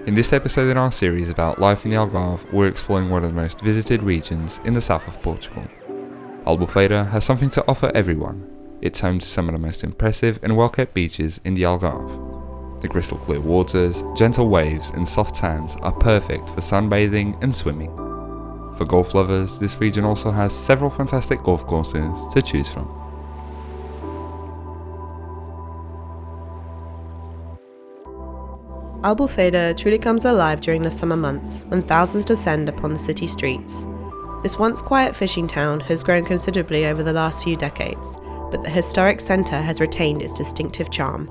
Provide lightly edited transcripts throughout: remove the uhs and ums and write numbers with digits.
In this episode in our series about life in the Algarve, we're exploring one of the most visited regions in the south of Portugal. Albufeira has something to offer everyone. It's home to some of the most impressive and well-kept beaches in the Algarve. The crystal clear waters, gentle waves and soft sands are perfect for sunbathing and swimming. For golf lovers, this region also has several fantastic golf courses to choose from. Albufeira truly comes alive during the summer months when thousands descend upon the city streets. This once quiet fishing town has grown considerably over the last few decades, but the historic centre has retained its distinctive charm.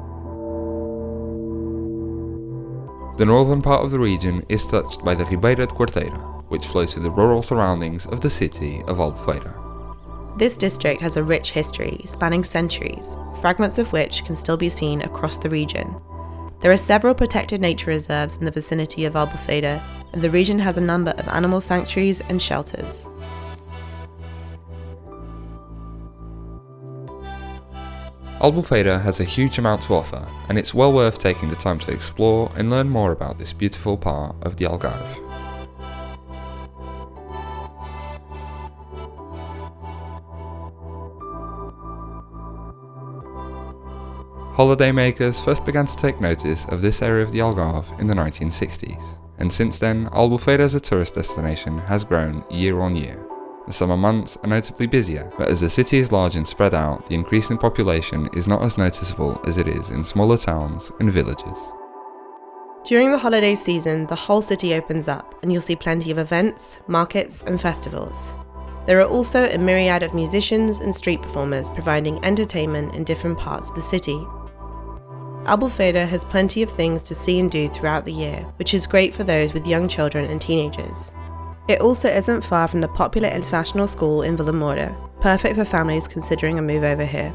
The northern part of the region is touched by the Ribeira de Quarteira, which flows through the rural surroundings of the city of Albufeira. This district has a rich history spanning centuries, fragments of which can still be seen across the region. There are several protected nature reserves in the vicinity of Albufeira, and the region has a number of animal sanctuaries and shelters. Albufeira has a huge amount to offer, and it's well worth taking the time to explore and learn more about this beautiful part of the Algarve. Holidaymakers first began to take notice of this area of the Algarve in the 1960s, and since then Albufeira as a tourist destination has grown year on year. The summer months are notably busier, but as the city is large and spread out, the increase in population is not as noticeable as it is in smaller towns and villages. During the holiday season, the whole city opens up, and you'll see plenty of events, markets and festivals. There are also a myriad of musicians and street performers providing entertainment in different parts of the city. Albufeira has plenty of things to see and do throughout the year, which is great for those with young children and teenagers. It also isn't far from the popular international school in Vilamoura, perfect for families considering a move over here.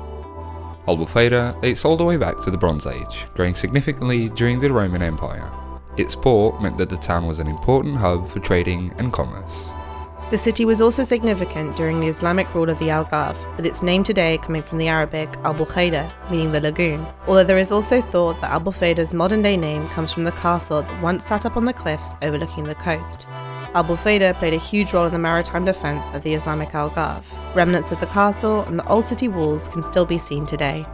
Albufeira dates all the way back to the Bronze Age, growing significantly during the Roman Empire. Its port meant that the town was an important hub for trading and commerce. The city was also significant during the Islamic rule of the Algarve, with its name today coming from the Arabic Albufeira, meaning the lagoon, although there is also thought that Albufeira's modern-day name comes from the castle that once sat up on the cliffs overlooking the coast. Albufeira played a huge role in the maritime defence of the Islamic Algarve. Remnants of the castle and the old city walls can still be seen today.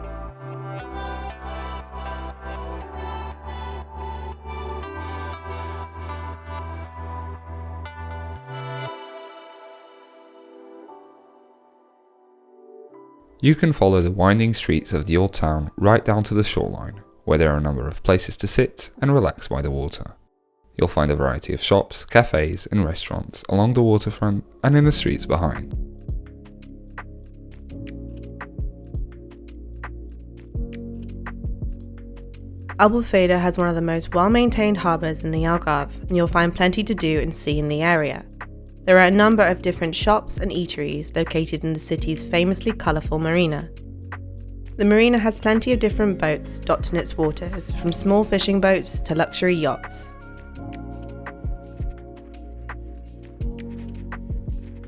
You can follow the winding streets of the old town right down to the shoreline, where there are a number of places to sit and relax by the water. You'll find a variety of shops, cafes and restaurants along the waterfront and in the streets behind. Albufeira has one of the most well-maintained harbours in the Algarve, and you'll find plenty to do and see in the area. There are a number of different shops and eateries located in the city's famously colourful Marina. The Marina has plenty of different boats dotting its waters, from small fishing boats to luxury yachts.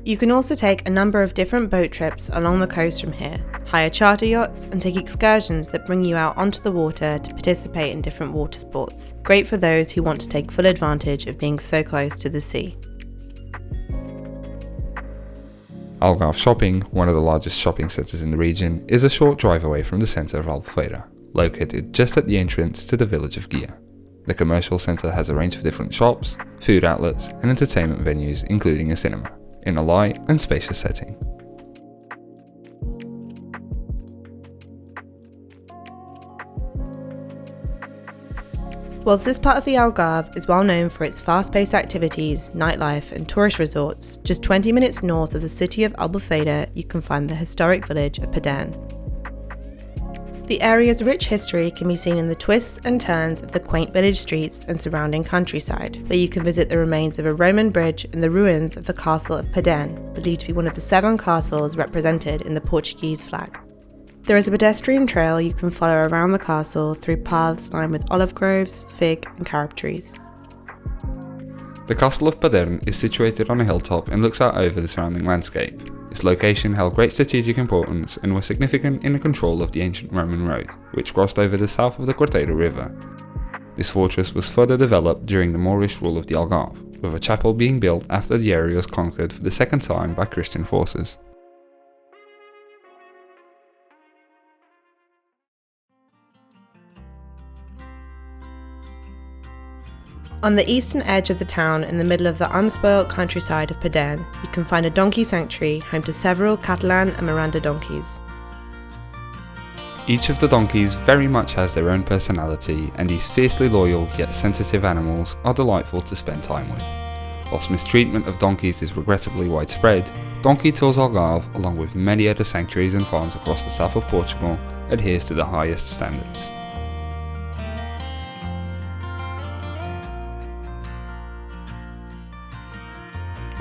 You can also take a number of different boat trips along the coast from here, hire charter yachts and take excursions that bring you out onto the water to participate in different water sports. Great for those who want to take full advantage of being so close to the sea. Algarve Shopping, one of the largest shopping centres in the region, is a short drive away from the centre of Albufeira, located just at the entrance to the village of Guia. The commercial centre has a range of different shops, food outlets and entertainment venues including a cinema, in a light and spacious setting. Whilst this part of the Algarve is well known for its fast-paced activities, nightlife and tourist resorts, just 20 minutes north of the city of Albufeira you can find the historic village of Paderne. The area's rich history can be seen in the twists and turns of the quaint village streets and surrounding countryside, where you can visit the remains of a Roman bridge and the ruins of the castle of Paderne, believed to be one of the 7 castles represented in the Portuguese flag. There is a pedestrian trail you can follow around the castle through paths lined with olive groves, fig and carob trees. The castle of Paderne is situated on a hilltop and looks out over the surrounding landscape. Its location held great strategic importance and was significant in the control of the ancient Roman road, which crossed over the south of the Quarteira River. This fortress was further developed during the Moorish rule of the Algarve, with a chapel being built after the area was conquered for the second time by Christian forces. On the eastern edge of the town, in the middle of the unspoilt countryside of Paderne, you can find a donkey sanctuary home to several Catalan and Miranda donkeys. Each of the donkeys very much has their own personality, and these fiercely loyal yet sensitive animals are delightful to spend time with. Whilst mistreatment of donkeys is regrettably widespread, Donkey Tours Algarve, along with many other sanctuaries and farms across the south of Portugal, adheres to the highest standards.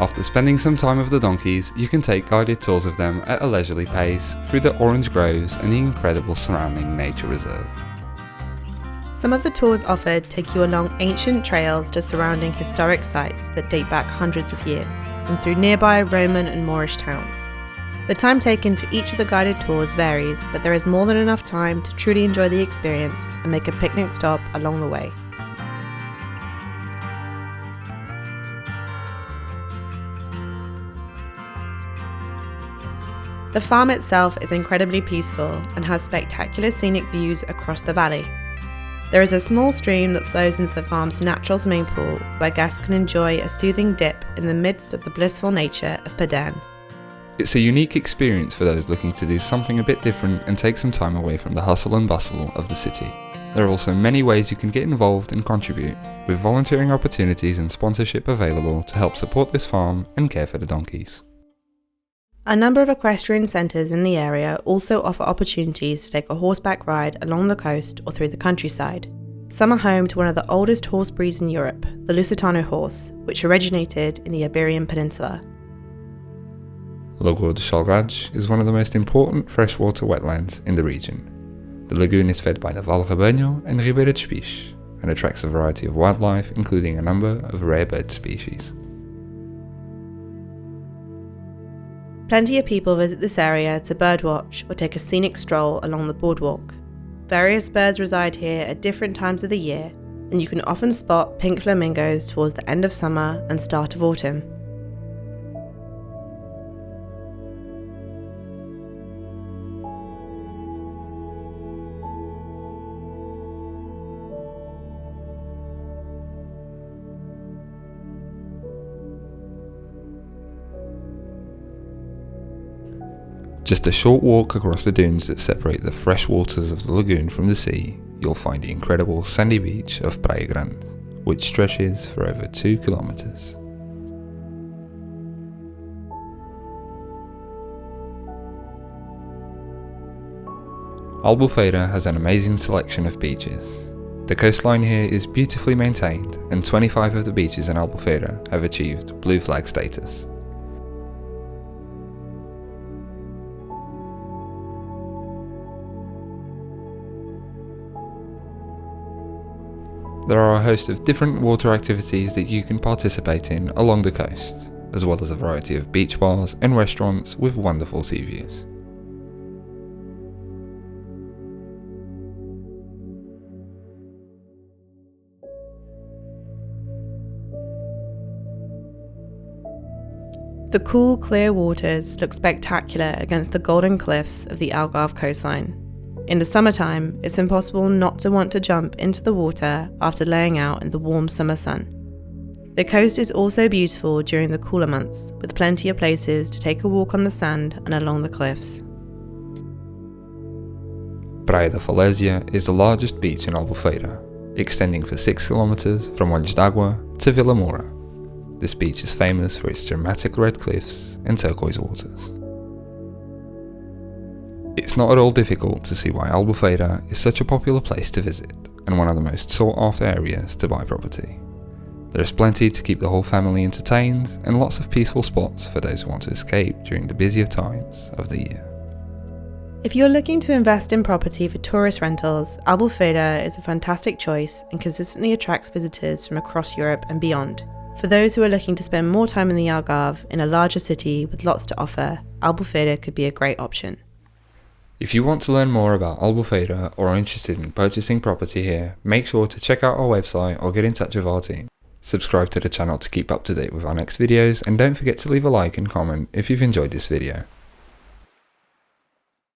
After spending some time with the donkeys, you can take guided tours of them at a leisurely pace through the orange groves and the incredible surrounding nature reserve. Some of the tours offered take you along ancient trails to surrounding historic sites that date back hundreds of years, and through nearby Roman and Moorish towns. The time taken for each of the guided tours varies, but there is more than enough time to truly enjoy the experience and make a picnic stop along the way. The farm itself is incredibly peaceful and has spectacular scenic views across the valley. There is a small stream that flows into the farm's natural swimming pool where guests can enjoy a soothing dip in the midst of the blissful nature of Paderne. It's a unique experience for those looking to do something a bit different and take some time away from the hustle and bustle of the city. There are also many ways you can get involved and contribute, with volunteering opportunities and sponsorship available to help support this farm and care for the donkeys. A number of equestrian centres in the area also offer opportunities to take a horseback ride along the coast or through the countryside. Some are home to one of the oldest horse breeds in Europe, the Lusitano horse, which originated in the Iberian Peninsula. Lagoa dos Salgados is one of the most important freshwater wetlands in the region. The lagoon is fed by the Val Rebanho and Ribeira de Peixe and attracts a variety of wildlife, including a number of rare bird species. Plenty of people visit this area to birdwatch or take a scenic stroll along the boardwalk. Various birds reside here at different times of the year, and you can often spot pink flamingos towards the end of summer and start of autumn. Just a short walk across the dunes that separate the fresh waters of the lagoon from the sea, you'll find the incredible sandy beach of Praia Grande, which stretches for over 2 kilometers. Albufeira has an amazing selection of beaches. The coastline here is beautifully maintained, and 25 of the beaches in Albufeira have achieved blue flag status. There are a host of different water activities that you can participate in along the coast, as well as a variety of beach bars and restaurants with wonderful sea views. The cool, clear waters look spectacular against the golden cliffs of the Algarve coastline. In the summertime, it's impossible not to want to jump into the water after laying out in the warm summer sun. The coast is also beautiful during the cooler months, with plenty of places to take a walk on the sand and along the cliffs. Praia da Falésia is the largest beach in Albufeira, extending for 6 kilometers from Olhos d'Água to Vila Moura. This beach is famous for its dramatic red cliffs and turquoise waters. It's not at all difficult to see why Albufeira is such a popular place to visit and one of the most sought after areas to buy property. There is plenty to keep the whole family entertained and lots of peaceful spots for those who want to escape during the busier times of the year. If you're looking to invest in property for tourist rentals, Albufeira is a fantastic choice and consistently attracts visitors from across Europe and beyond. For those who are looking to spend more time in the Algarve in a larger city with lots to offer, Albufeira could be a great option. If you want to learn more about Albufeira or are interested in purchasing property here, make sure to check out our website or get in touch with our team. Subscribe to the channel to keep up to date with our next videos, and don't forget to leave a like and comment if you've enjoyed this video.